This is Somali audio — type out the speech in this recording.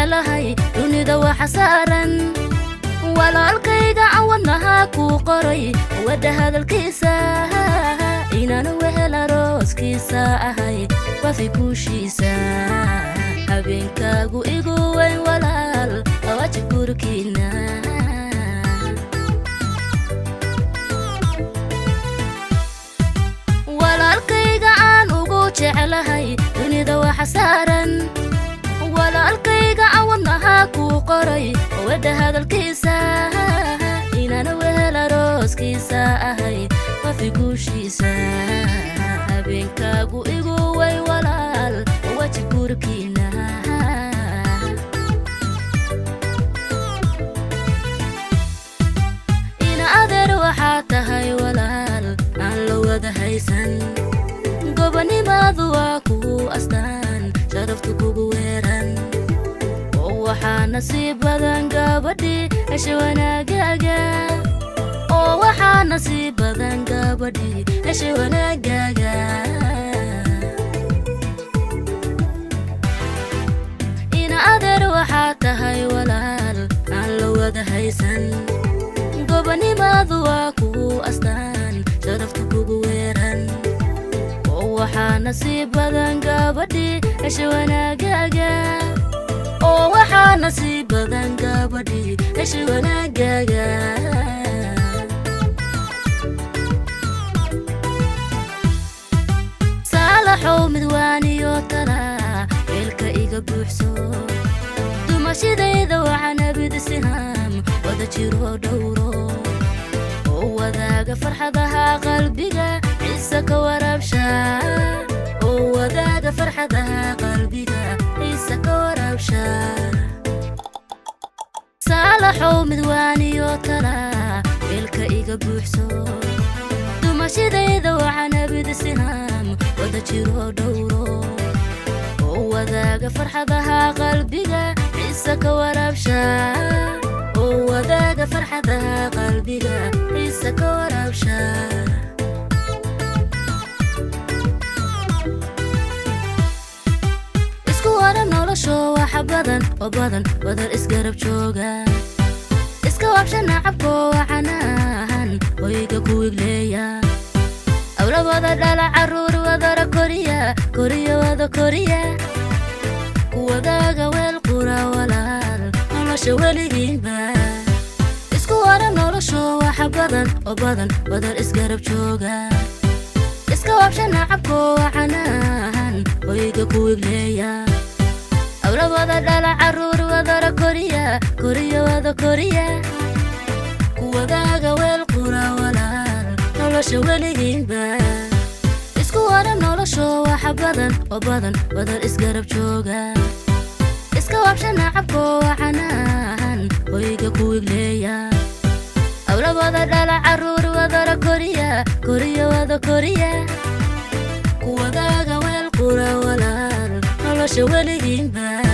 jecelahay dunida waxa saaran walaalkayga awadnaha ku qoray wada hadalkiisa inaan wehel arooskiisa ahay wafi kuushiisa habeenkaagu igu weyn walaal waji gurkiina walaalkayga aan ugu jecelahay dunida waxa saaran walaalkayga awadnaha ku qoray wada hadalkiisa inaan wehel arooskiisa ahay wafi kuushiisa habeenkaagu igu weyn walaal waji gurkiina ina adeer waxaa tahay walaal aan la wada haysan gobonimadu waa kugu astaan sharaftu kugu weeran waxaa nasiib badan gabadhi hesha wanaagaaga waxaa nasiib badan gabadhi hesha wanaagaaga ina adeer waxaa tahay walaal aan la wada haysan gobonimadu waa kugu astaan sharaftu kugu weeran waxaa nasiib badan gabadhi hesha wanaagaaga waxaa nasiib badan gabadhi hesha wanaagaaga saalaxow midwaaniyo tala eelka iga buuxso dumashidayda waxaan abidisiham wada jiro dhowro wadaaga farxadaha qalbiga ciise ka waraabsha wadaaga farxadaha qalbiga ciise ka waraabsha saalaxow midwaaniyo tala eelka iga buuxso dumashidayda waxaan abidisiham wada jiro dhowro wadaaga farxadaha qalbiga ciise ka waraabsha wadaaga farxadaha qalbiga ciise ka waraabsha isku waran nolosho waxa badan oo badan wadar isgarab jooga iska wabsha nacabko waxanahan hoyga ku igleeya awla wada dhala caruur wadara koriya wada koriya kuwadaaga weel qura walaal nolosha weligiinba isku waran nolosho waxa badan oo badan wadar isgarab jooga iska wabsha nacabko waxanahan hoyga ku igleeya awla wada dhala caruur wadara koriya wada koriya kuwadaaga weel qura walaal nolosha weligiinba isku waran nolosho waxa badan oo badan wadar isgarab jooga iska wabsha nacabko waxanahan hoyga ku igleeya awla wada dhala caruur wadara koriya wada koriya kuwadaaga weel qura walaal nolosha weligiinba